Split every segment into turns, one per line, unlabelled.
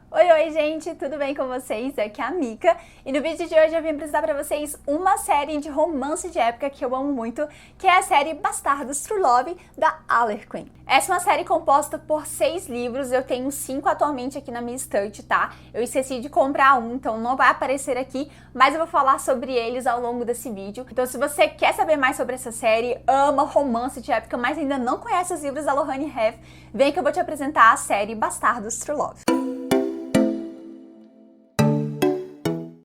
Oi, gente, tudo bem com vocês? Aqui é a Mika e no vídeo de hoje eu vim apresentar pra vocês uma série de romance de época que eu amo muito, que é a série Bastardos True Love, da Harlequin. Essa é uma série composta por 6 livros, eu tenho 5 atualmente aqui na minha estante, tá? Eu esqueci de comprar um, então não vai aparecer aqui, mas eu vou falar sobre eles ao longo desse vídeo. Então se você quer saber mais sobre essa série, ama romance de época, mas ainda não conhece os livros da Lohane Heth, vem que eu vou te apresentar a série Bastardos True Love.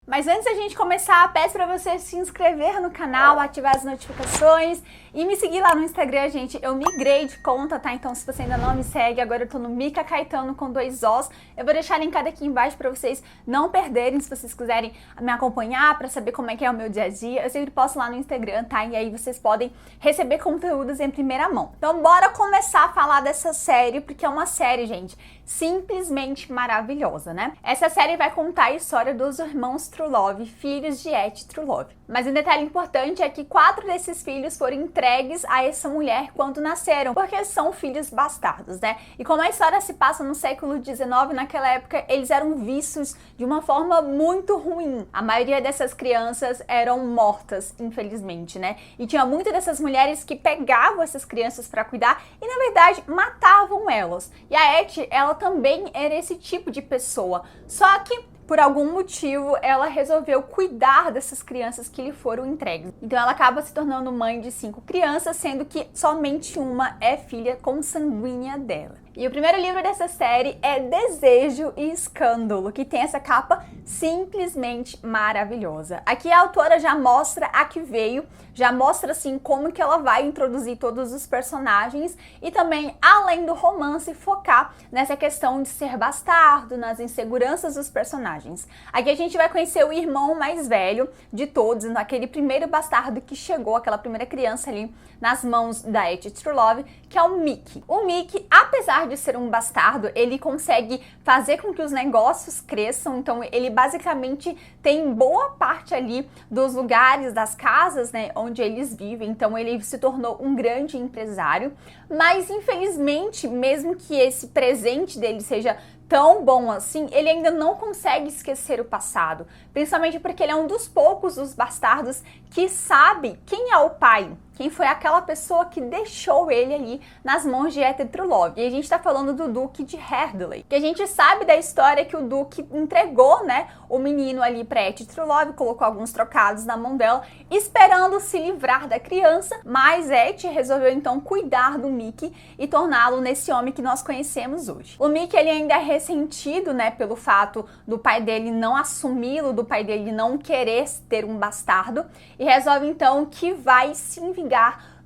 Mas antes da gente começar, peço pra você se inscrever no canal, ativar as notificações e me seguir lá no Instagram, gente. Eu migrei de conta, tá? Então se você ainda não me segue, agora eu tô no Mika Caetano com 2 Os. Eu vou deixar linkado aqui embaixo pra vocês não perderem, se vocês quiserem me acompanhar, pra saber como é que é o meu dia a dia. Eu sempre posto lá no Instagram, tá? E aí vocês podem receber conteúdos em primeira mão. Então bora começar a falar dessa série, porque é uma série, gente, simplesmente maravilhosa, né? Essa série vai contar a história dos irmãos True Love, filhos de Et True Love. Mas um detalhe importante é que 4 desses filhos foram entregues a essa mulher quando nasceram, porque são filhos bastardos, né? E como a história se passa no século XIX, naquela época eles eram vistos de uma forma muito ruim. A maioria dessas crianças eram mortas, infelizmente, né? E tinha muitas dessas mulheres que pegavam essas crianças para cuidar e, na verdade, matavam elas. E a Et, ela também era esse tipo de pessoa, só que por algum motivo, ela resolveu cuidar dessas crianças que lhe foram entregues. Então ela acaba se tornando mãe de 5 crianças, sendo que somente uma é filha consanguínea dela. E o primeiro livro dessa série é Desejo e Escândalo, que tem essa capa simplesmente maravilhosa. Aqui a autora já mostra a que veio, já mostra assim como que ela vai introduzir todos os personagens e também, além do romance, focar nessa questão de ser bastardo, nas inseguranças dos personagens. Aqui a gente vai conhecer o irmão mais velho de todos, aquele primeiro bastardo que chegou, aquela primeira criança ali nas mãos da Et True Love, que é o Mickey. O Mickey, apesar de ser um bastardo, ele consegue fazer com que os negócios cresçam, então ele basicamente tem boa parte ali dos lugares, das casas, né, onde eles vivem, então ele se tornou um grande empresário, mas infelizmente, mesmo que esse presente dele seja tão bom assim, ele ainda não consegue esquecer o passado, principalmente porque ele é um dos poucos dos bastardos que sabe quem é o pai, quem foi aquela pessoa que deixou ele ali nas mãos de Et True Love. E a gente tá falando do Duque de Harley, que a gente sabe da história que o Duque entregou, né, o menino ali pra Et True Love, colocou alguns trocados na mão dela, esperando se livrar da criança, mas Et resolveu então cuidar do Mickey e torná-lo nesse homem que nós conhecemos hoje. O Mickey, ele ainda é ressentido, né, pelo fato do pai dele não assumi-lo, do pai dele não querer ter um bastardo, e resolve então que vai se vingar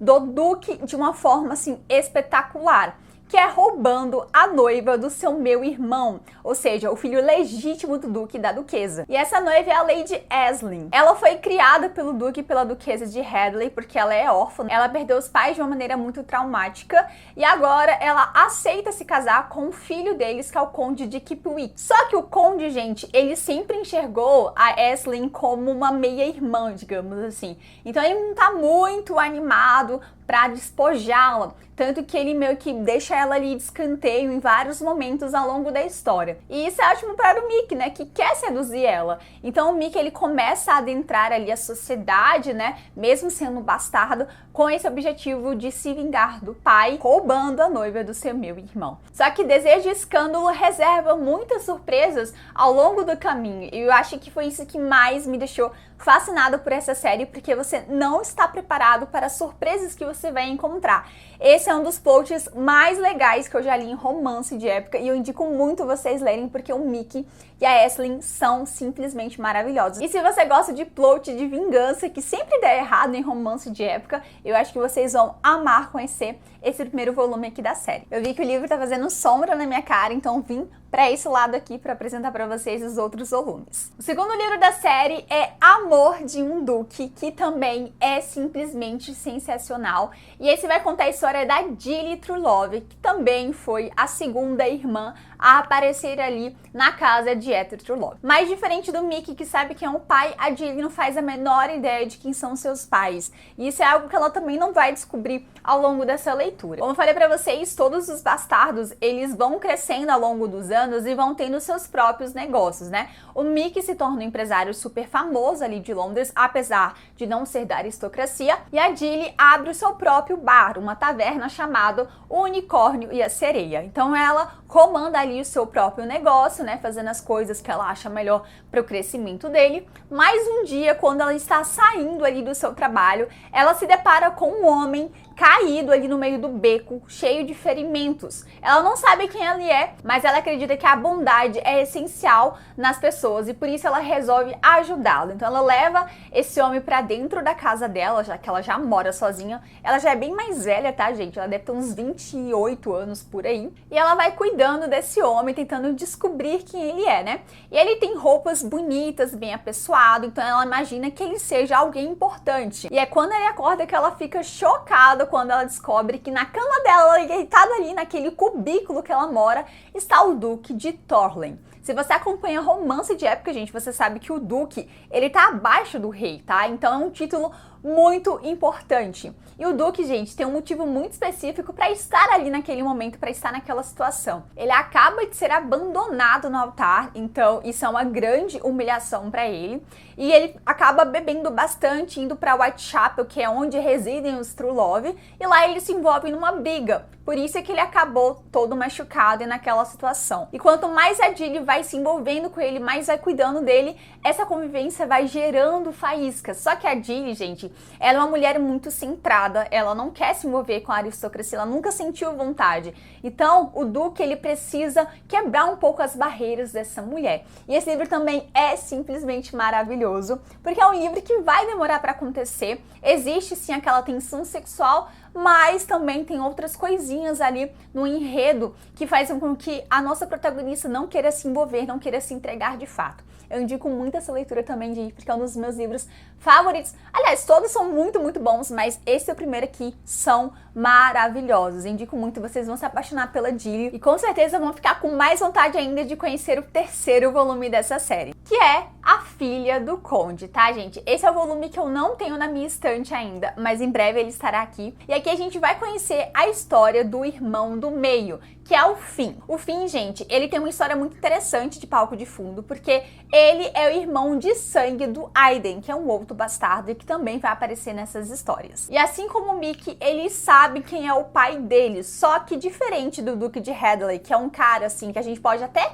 do Duque de uma forma assim espetacular, que é roubando a noiva do seu meio-irmão, ou seja, o filho legítimo do Duque e da Duquesa. E essa noiva é a Lady Aisling. Ela foi criada pelo Duque e pela Duquesa de Harley, porque ela é órfã, ela perdeu os pais de uma maneira muito traumática, e agora ela aceita se casar com o filho deles, que é o Conde de Kipwick. Só que o Conde, gente, ele sempre enxergou a Aisling como uma meia-irmã, digamos assim. Então ele não tá muito animado pra despojá-la, tanto que ele meio que deixa ela ali de escanteio em vários momentos ao longo da história. E isso é ótimo para o Mickey, né, que quer seduzir ela. Então o Mickey, ele começa a adentrar ali a sociedade, né, mesmo sendo bastardo, com esse objetivo de se vingar do pai, roubando a noiva do seu meio-irmão. Só que Desejo e Escândalo reserva muitas surpresas ao longo do caminho, e eu acho que foi isso que mais me deixou fascinada por essa série, porque você não está preparado para as surpresas que você vai encontrar. Esse é um dos plots mais legais que eu já li em romance de época e eu indico muito vocês lerem, porque o Mickey e a Aisling são simplesmente maravilhosos. E se você gosta de plot de vingança que sempre dá errado em romance de época, eu acho que vocês vão amar conhecer esse primeiro volume aqui da série. Eu vi que o livro tá fazendo sombra na minha cara, então vim para esse lado aqui para apresentar para vocês os outros volumes. O segundo livro da série é Amor de um Duque, que também é simplesmente sensacional. canal. E esse vai contar a história da Gilly Trulove, que também foi a segunda irmã a aparecer ali na casa de Éter Trulove. Mas diferente do Mickey, que sabe quem é o pai, a Gilly não faz a menor ideia de quem são seus pais. E isso é algo que ela também não vai descobrir ao longo dessa leitura. Como eu falei pra vocês, todos os bastardos, eles vão crescendo ao longo dos anos e vão tendo seus próprios negócios, né? O Mickey se torna um empresário super famoso ali de Londres, apesar de não ser da aristocracia, e a Gilly abre o seu próprio bar, uma taverna chamada O Unicórnio e a Sereia. Então ela comanda ali o seu próprio negócio, né, fazendo as coisas que ela acha melhor para o crescimento dele. Mas um dia, quando ela está saindo ali do seu trabalho, ela se depara com um homem caído ali no meio do beco, cheio de ferimentos. Ela não sabe quem ele é, mas ela acredita que a bondade é essencial nas pessoas e por isso ela resolve ajudá-lo. Então ela leva esse homem pra dentro da casa dela, já que ela já mora sozinha. Ela já é bem mais velha, tá, gente? Ela deve ter uns 28 anos por aí. E ela vai cuidando desse homem, tentando descobrir quem ele é, né? E ele tem roupas bonitas, bem apessoado, então ela imagina que ele seja alguém importante. E é quando ele acorda que ela fica chocada quando ela descobre que na cama dela, deitado ali naquele cubículo que ela mora, está o Duque de Thorlen. Se você acompanha romance de época, gente, você sabe que o Duque, ele tá abaixo do rei, tá? Então é um título muito importante. E o Duque, gente, tem um motivo muito específico para estar ali naquele momento, para estar naquela situação. Ele acaba de ser abandonado no altar, então isso é uma grande humilhação para ele. E ele acaba bebendo bastante, indo para Whitechapel, que é onde residem os Trulove, e lá ele se envolve numa briga. Por isso é que ele acabou todo machucado e naquela situação. E quanto mais a Gilly vai se envolvendo com ele, mais vai cuidando dele, essa convivência vai gerando faíscas. Só que a Gilly, gente, ela é uma mulher muito centrada, ela não quer se envolver com a aristocracia, ela nunca sentiu vontade. Então, o Duque, ele precisa quebrar um pouco as barreiras dessa mulher. E esse livro também é simplesmente maravilhoso, porque é um livro que vai demorar para acontecer. Existe sim aquela tensão sexual, mas também tem outras coisinhas ali no enredo que fazem com que a nossa protagonista não queira se envolver, não queira se entregar de fato. Eu indico muito essa leitura também de porque é um dos meus livros favoritos. Aliás, todos são muito, muito bons, mas esse é o primeiro aqui, são maravilhosos. Eu indico muito, vocês vão se apaixonar pela Gilly e com certeza vão ficar com mais vontade ainda de conhecer o terceiro volume dessa série, que é A Filha do Conde, tá, gente? Esse é o volume que eu não tenho na minha estante ainda, mas em breve ele estará aqui. E aqui a gente vai conhecer a história do irmão do meio, que é o Finn. O Finn, gente, ele tem uma história muito interessante de palco de fundo, porque ele é o irmão de sangue do Aiden, que é um outro bastardo e que também vai aparecer nessas histórias. E assim como o Mickey, ele sabe quem é o pai dele, só que diferente do Duque de Headley, que é um cara assim que a gente pode até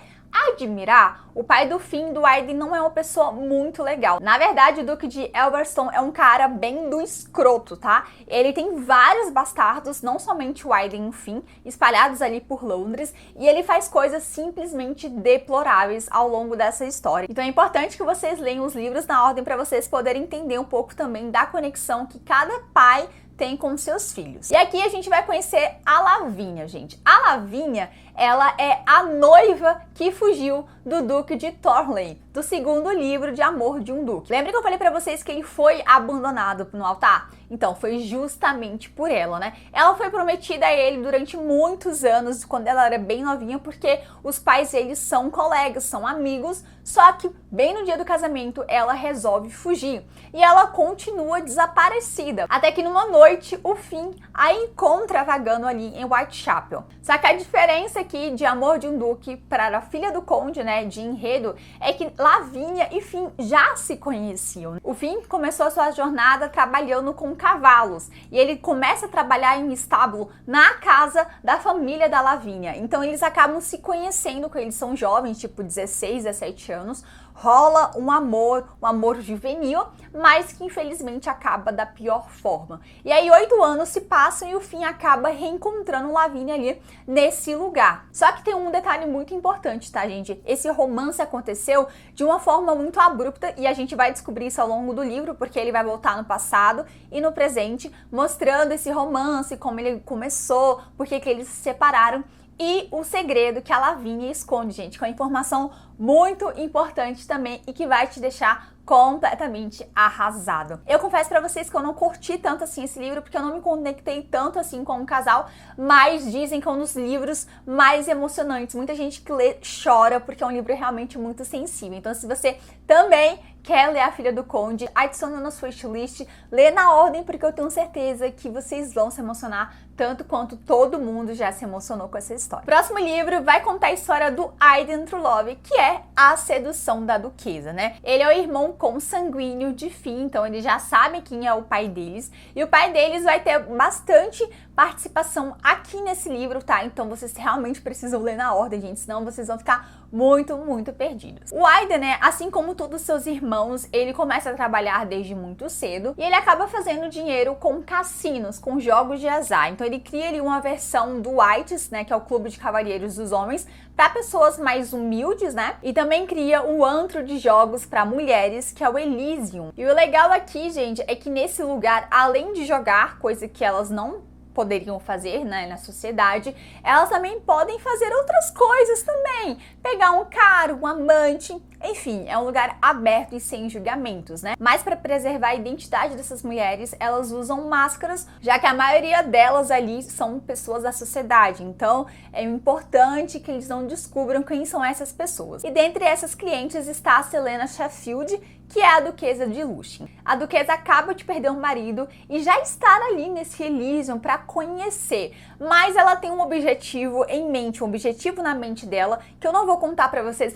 admirar, o pai do Finn, do Aiden, não é uma pessoa muito legal. Na verdade, o Duque de Elberstone é um cara bem do escroto, tá? Ele tem vários bastardos, não somente o Aiden e o Finn, espalhados ali por Londres, e ele faz coisas simplesmente deploráveis ao longo dessa história. Então é importante que vocês leiam os livros na ordem para vocês poderem entender um pouco também da conexão que cada pai tem com seus filhos. E aqui a gente vai conhecer a Lavínia, gente. A Lavínia, ela é a noiva que fugiu do Duque de Thorlen, do segundo livro de Amor de um Duque. Lembra que eu falei pra vocês que ele foi abandonado no altar? Então, foi justamente por ela, né? Ela foi prometida a ele durante muitos anos, quando ela era bem novinha, porque os pais deles são colegas, são amigos, só que bem no dia do casamento ela resolve fugir. E ela continua desaparecida, até que numa noite o Finn a encontra vagando ali em Whitechapel. Só que a diferença aqui de Amor de um Duque para a Filha do Conde, né, de enredo, é que Lavínia e Finn já se conheciam. O Finn começou a sua jornada trabalhando com cavalos, e ele começa a trabalhar em um estábulo na casa da família da Lavínia. Então eles acabam se conhecendo, quando eles são jovens, tipo 16, 17 anos, rola um amor juvenil, mas que infelizmente acaba da pior forma. E aí 8 anos se passam e o Finn acaba reencontrando Lavínia ali nesse lugar. Só que tem um detalhe muito importante, tá, gente? Esse romance aconteceu de uma forma muito abrupta e a gente vai descobrir isso ao longo do livro, porque ele vai voltar no passado e no presente, mostrando esse romance, como ele começou, por que eles se separaram. E o segredo que a Lavínia esconde, gente, que é uma informação muito importante também e que vai te deixar completamente arrasado. Eu confesso pra vocês que eu não curti tanto assim esse livro, porque eu não me conectei tanto assim com o casal, mas dizem que é um dos livros mais emocionantes. Muita gente que lê chora, porque é um livro realmente muito sensível. Então, se você também quer ler A Filha do Conde, adiciona na sua wishlist, lê na ordem, porque eu tenho certeza que vocês vão se emocionar tanto quanto todo mundo já se emocionou com essa história. O próximo livro vai contar a história do Aiden Trulove, que é A Sedução da Duquesa, né? Ele é o irmão consanguíneo de Finn, então eles já sabem quem é o pai deles, e o pai deles vai ter bastante participação aqui nesse livro, tá? Então vocês realmente precisam ler na ordem, gente, senão vocês vão ficar muito perdidos. O Aiden, né, assim como todos os seus irmãos, ele começa a trabalhar desde muito cedo e ele acaba fazendo dinheiro com cassinos, com jogos de azar. Então ele cria ali uma versão do Whites, né, que é o clube de cavalheiros dos homens, para pessoas mais humildes, né? E também cria o antro de jogos para mulheres, que é o Elysium. E o legal aqui, gente, é que nesse lugar, além de jogar, coisa que elas não poderiam fazer, né, na sociedade, elas também podem fazer outras coisas também. Pegar um cara, um amante, enfim, é um lugar aberto e sem julgamentos, né? Mas para preservar a identidade dessas mulheres, elas usam máscaras, já que a maioria delas ali são pessoas da sociedade. Então, é importante que eles não descubram quem são essas pessoas. E dentre essas clientes está a Selena Sheffield, que é a duquesa de Luchin. A duquesa acaba de perder um marido e já está ali nesse Elysium para conhecer, mas ela tem um objetivo em mente, um objetivo na mente dela, que eu não vou contar para vocês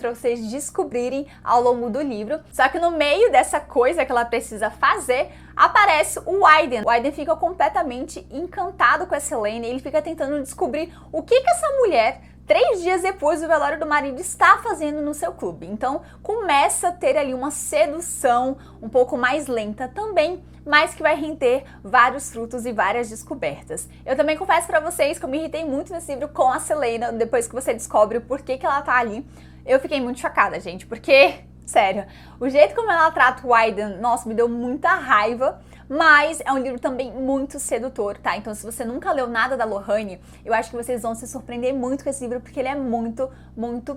descobrirem ao longo do livro. Só que no meio dessa coisa que ela precisa fazer, aparece o Aiden. O Aiden fica completamente encantado com a Selena e ele fica tentando descobrir o que essa mulher, 3 dias depois do velório do marido, está fazendo no seu clube. Então começa a ter ali uma sedução um pouco mais lenta também, mas que vai render vários frutos e várias descobertas. Eu também confesso pra vocês que eu me irritei muito nesse livro com a Selena, depois que você descobre o porquê que ela tá ali. Eu fiquei muito chocada, gente, porque, sério, o jeito como ela trata o Aiden, nossa, me deu muita raiva. Mas é um livro também muito sedutor, tá? Então se você nunca leu nada da Lohane, eu acho que vocês vão se surpreender muito com esse livro, porque ele é muito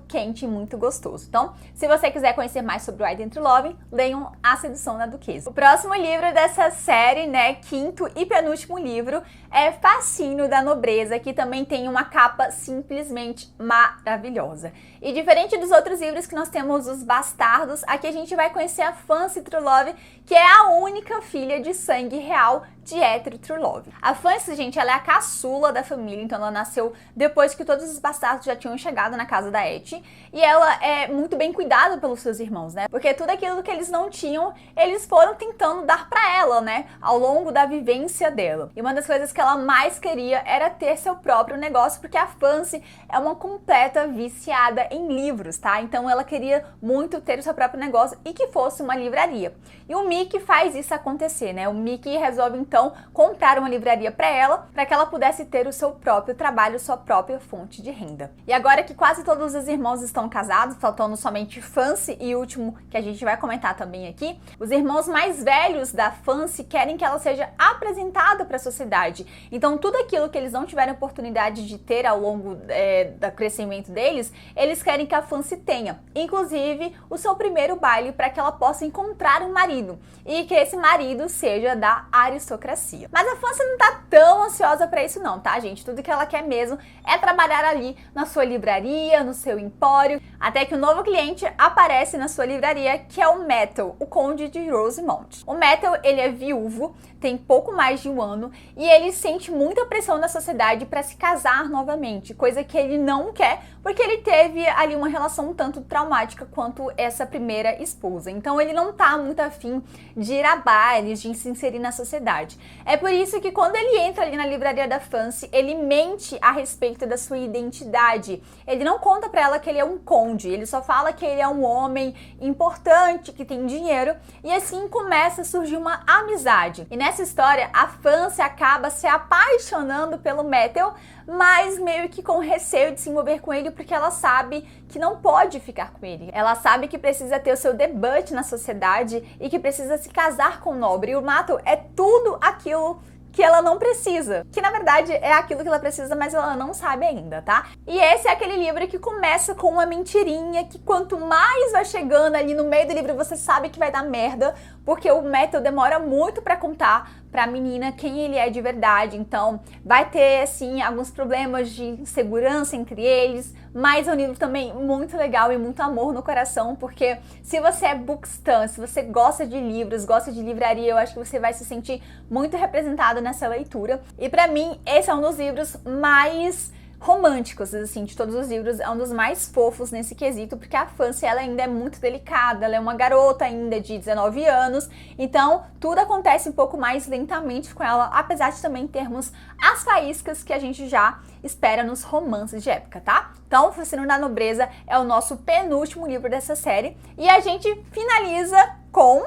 quente e muito gostoso. Então, se você quiser conhecer mais sobre o Aiden Trulove, leiam A Sedução da Duquesa. O próximo livro dessa série, né, quinto e penúltimo livro, é Fascínio da Nobreza, que também tem uma capa simplesmente maravilhosa. E diferente dos outros livros que nós temos os bastardos, aqui a gente vai conhecer a Fancy Trulove, que é a única filha de sangue real de Éther Trulove. A Fancy, gente, ela é a caçula da família, então ela nasceu depois que todos os bastardos já tinham chegado na casa da Etty, e ela é muito bem cuidada pelos seus irmãos, né? Porque tudo aquilo que eles não tinham, eles foram tentando dar pra ela, né? Ao longo da vivência dela. E uma das coisas que ela mais queria era ter seu próprio negócio, porque a Fancy é uma completa viciada em livros, tá? Então ela queria muito ter o seu próprio negócio e que fosse uma livraria. E o Mickey faz isso acontecer, né? O Mickey resolve então comprar uma livraria para que ela pudesse ter o seu próprio trabalho, sua própria fonte de renda. E agora que quase todos os irmãos estão casados, faltando somente Fancy e o último que a gente vai comentar também aqui, os irmãos mais velhos da Fancy querem que ela seja apresentada para a sociedade. Então tudo aquilo que eles não tiveram oportunidade de ter ao longo do crescimento deles, eles querem que a Fancy tenha. Inclusive o seu primeiro baile, para que ela possa encontrar um marido e que esse marido seja da aristocracia. Mas a Fancy não tá tão ansiosa pra isso não, tá, gente? Tudo que ela quer mesmo é trabalhar ali na sua livraria, no seu empório, até que um novo cliente aparece na sua livraria, que é o Metal, o conde de Rosemont. O Metal, ele é viúvo, tem pouco mais de 1 ano, e ele sente muita pressão da sociedade para se casar novamente, coisa que ele não quer, porque ele teve ali uma relação um tanto traumática quanto essa primeira esposa. Então ele não tá muito afim de ir a bailes, de se inserir na sociedade. É por isso que quando ele entra ali na livraria da Fancy, ele mente a respeito da sua identidade. Ele não conta pra ela que ele é um conde, ele só fala que ele é um homem importante, que tem dinheiro, e assim começa a surgir uma amizade. E nessa história, a Fancy acaba se apaixonando pelo Metal, mas meio que com receio de se envolver com ele, porque ela sabe que não pode ficar com ele. Ela sabe que precisa ter o seu debut na sociedade e que precisa se casar com o nobre. E o Metal é tudo aquilo que ela não precisa, que na verdade é aquilo que ela precisa, mas ela não sabe ainda, tá? E esse é aquele livro que começa com uma mentirinha, que quanto mais vai chegando ali no meio do livro, você sabe que vai dar merda, porque o Matthew demora muito pra contar pra menina quem ele é de verdade, então vai ter, assim, alguns problemas de insegurança entre eles, mas é um livro também muito legal e muito amor no coração, porque se você é bookstan, se você gosta de livros, gosta de livraria, eu acho que você vai se sentir muito representado nessa leitura. E pra mim, esse é um dos livros mais românticos, assim, de todos os livros, é um dos mais fofos nesse quesito, porque a Fancy, ela ainda é muito delicada, ela é uma garota ainda de 19 anos, então tudo acontece um pouco mais lentamente com ela, apesar de também termos as faíscas que a gente já espera nos romances de época, tá? Então, Fascínio da Nobreza é o nosso penúltimo livro dessa série, e a gente finaliza com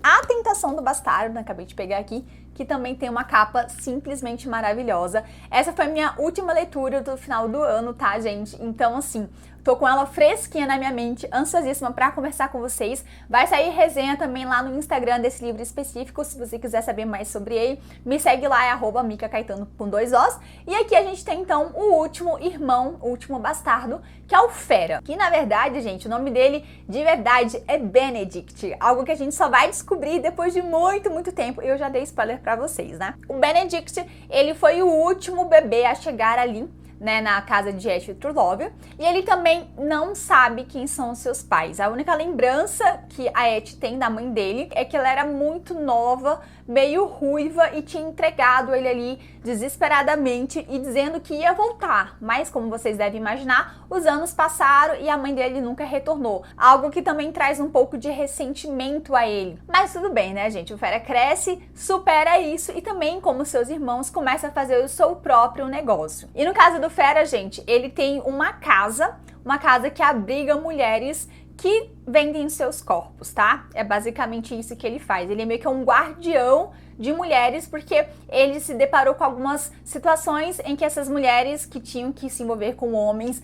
A Tentação do Bastardo, acabei de pegar aqui, que também tem uma capa simplesmente maravilhosa. Essa foi a minha última leitura do final do ano, tá, gente? Então, assim, tô com ela fresquinha na minha mente, ansiosíssima pra conversar com vocês. Vai sair resenha também lá no Instagram desse livro específico, se você quiser saber mais sobre ele. Me segue lá, é @micacaetano com 2 Os. E aqui a gente tem, então, o último irmão, o último bastardo, que é o Fera. Que, na verdade, gente, o nome dele, de verdade, é Benedict. Algo que a gente só vai descobrir depois de muito tempo. E eu já dei spoiler pra vocês, né? O Benedict, ele foi o último bebê a chegar ali, né, na casa de Ash Trulove, e ele também não sabe quem são os seus pais. A única lembrança que a Ash tem da mãe dele é que ela era muito nova, meio ruiva, e tinha entregado ele ali desesperadamente e dizendo que ia voltar. Mas, como vocês devem imaginar, os anos passaram e a mãe dele nunca retornou. Algo que também traz um pouco de ressentimento a ele. Mas tudo bem, né, gente? O Fera cresce, supera isso e também, como seus irmãos, começa a fazer o seu próprio negócio. E no caso do Fera, gente, ele tem uma casa que abriga mulheres que vendem seus corpos, tá? É basicamente isso que ele faz. Ele é meio que um guardião de mulheres, porque ele se deparou com algumas situações em que essas mulheres que tinham que se envolver com homens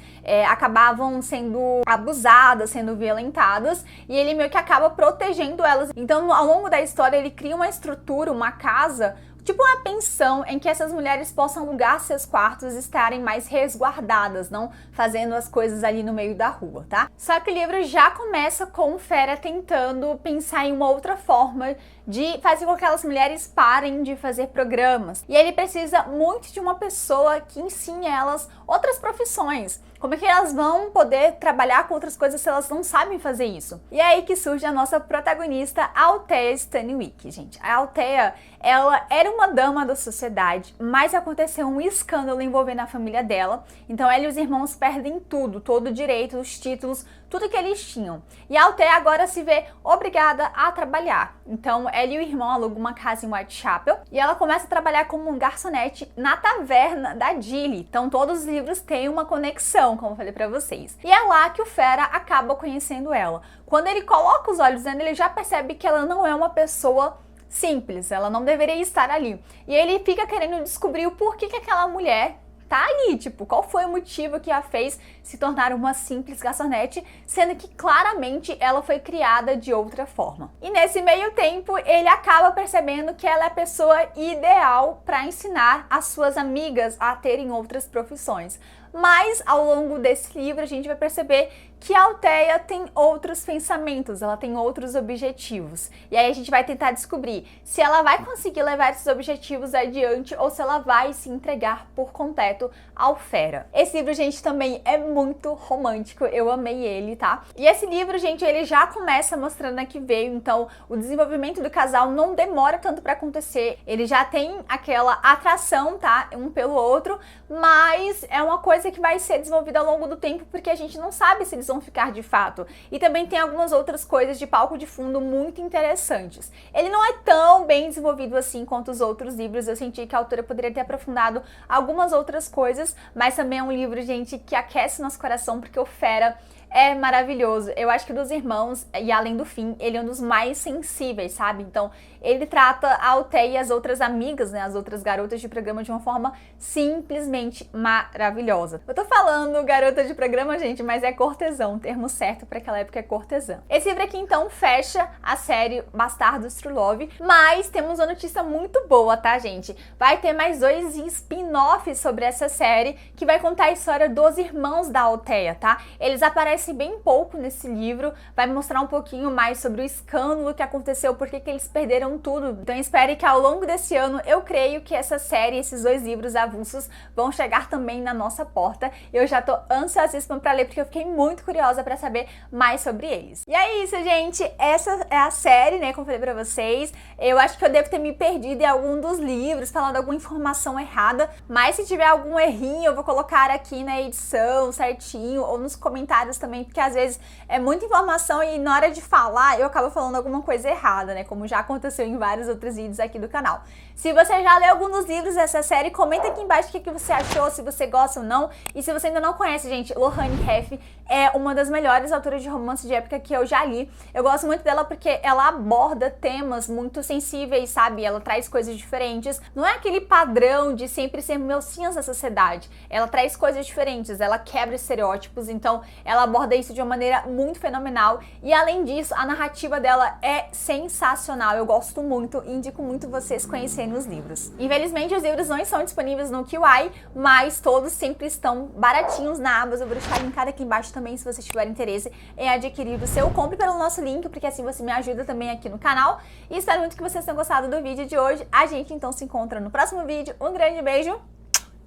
acabavam sendo abusadas, sendo violentadas, e ele meio que acaba protegendo elas. Então, ao longo da história, ele cria uma estrutura, uma casa, tipo uma pensão em que essas mulheres possam alugar seus quartos e estarem mais resguardadas, não fazendo as coisas ali no meio da rua, tá? Só que o livro já começa com o Fera tentando pensar em uma outra forma de fazer com que aquelas mulheres parem de fazer programas. E ele precisa muito de uma pessoa que ensine elas outras profissões. Como é que elas vão poder trabalhar com outras coisas se elas não sabem fazer isso? E é aí que surge a nossa protagonista, Althea Stanwyck, gente. A Althea, ela era uma dama da sociedade, mas aconteceu um escândalo envolvendo a família dela. Então ela e os irmãos perdem tudo, todo o direito, os títulos, tudo que eles tinham. E a Althea agora se vê obrigada a trabalhar. Então ela e o irmão alugam uma casa em Whitechapel e ela começa a trabalhar como um garçonete na taverna da Dilly. Então todos os livros têm uma conexão, como eu falei pra vocês. E é lá que o Fera acaba conhecendo ela. Quando ele coloca os olhos nela, ele já percebe que ela não é uma pessoa simples, ela não deveria estar ali. E ele fica querendo descobrir o porquê que aquela mulher tá ali, tipo, qual foi o motivo que a fez se tornar uma simples garçonete, sendo que claramente ela foi criada de outra forma. E nesse meio tempo, ele acaba percebendo que ela é a pessoa ideal para ensinar as suas amigas a terem outras profissões. Mas ao longo desse livro a gente vai perceber que a Althea tem outros pensamentos, ela tem outros objetivos. E aí a gente vai tentar descobrir se ela vai conseguir levar esses objetivos adiante ou se ela vai se entregar por completo ao Fera. Esse livro, gente, também é muito romântico, eu amei ele, tá? E esse livro, gente, ele já começa mostrando a que veio, então o desenvolvimento do casal não demora tanto pra acontecer, ele já tem aquela atração, tá? Um pelo outro, mas é uma coisa que vai ser desenvolvida ao longo do tempo porque a gente não sabe se eles vão ficar de fato. E também tem algumas outras coisas de palco de fundo muito interessantes. Ele não é tão bem desenvolvido assim quanto os outros livros, eu senti que a autora poderia ter aprofundado algumas outras coisas, mas também é um livro, gente, que aquece nosso coração porque o Fera é maravilhoso. Eu acho que dos irmãos, e além do fim, ele é um dos mais sensíveis, sabe? Então, ele trata a Althea e as outras amigas, né, as outras garotas de programa de uma forma simplesmente maravilhosa. Eu tô falando garota de programa, gente, mas é cortesão, o termo certo para aquela época é cortesã. Esse livro aqui, então, fecha a série Bastardos True Love, mas temos uma notícia muito boa, tá, gente? Vai ter mais 2 spin-offs sobre essa série, que vai contar a história dos irmãos da Althea, tá? Eles aparecem bem pouco nesse livro, vai mostrar um pouquinho mais sobre o escândalo que aconteceu, porque que eles perderam tudo. Então espere que ao longo desse ano, eu creio que essa série, esses 2 livros avulsos, vão chegar também na nossa porta. Eu já tô ansiosíssima pra ler, porque eu fiquei muito curiosa pra saber mais sobre eles. E é isso, gente. Essa é a série, né, como eu falei pra vocês. Eu acho que eu devo ter me perdido em algum dos livros, falando alguma informação errada, mas se tiver algum errinho, eu vou colocar aqui na edição certinho, ou nos comentários também, porque às vezes é muita informação e na hora de falar, eu acabo falando alguma coisa errada, né, como já aconteceu em vários outros vídeos aqui do canal. Se você já leu algum dos livros dessa série, comenta aqui embaixo o que você achou, se você gosta ou não. E se você ainda não conhece, gente, Lohane Heffe é uma das melhores autoras de romance de época que eu já li. Eu gosto muito dela porque ela aborda temas muito sensíveis, sabe? Ela traz coisas diferentes. Não é aquele padrão de sempre ser mocinhas da sociedade. Ela traz coisas diferentes, ela quebra estereótipos, então ela aborda isso de uma maneira muito fenomenal. E além disso, a narrativa dela é sensacional. Eu gosto muito e indico muito vocês conhecerem os livros. Infelizmente, os livros não estão disponíveis no QI, mas todos sempre estão baratinhos na Amazon. Eu vou deixar linkado aqui embaixo também, se você tiver interesse em adquirir o seu. Compre pelo nosso link, porque assim você me ajuda também aqui no canal. E espero muito que vocês tenham gostado do vídeo de hoje. A gente então se encontra no próximo vídeo. Um grande beijo.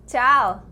Tchau!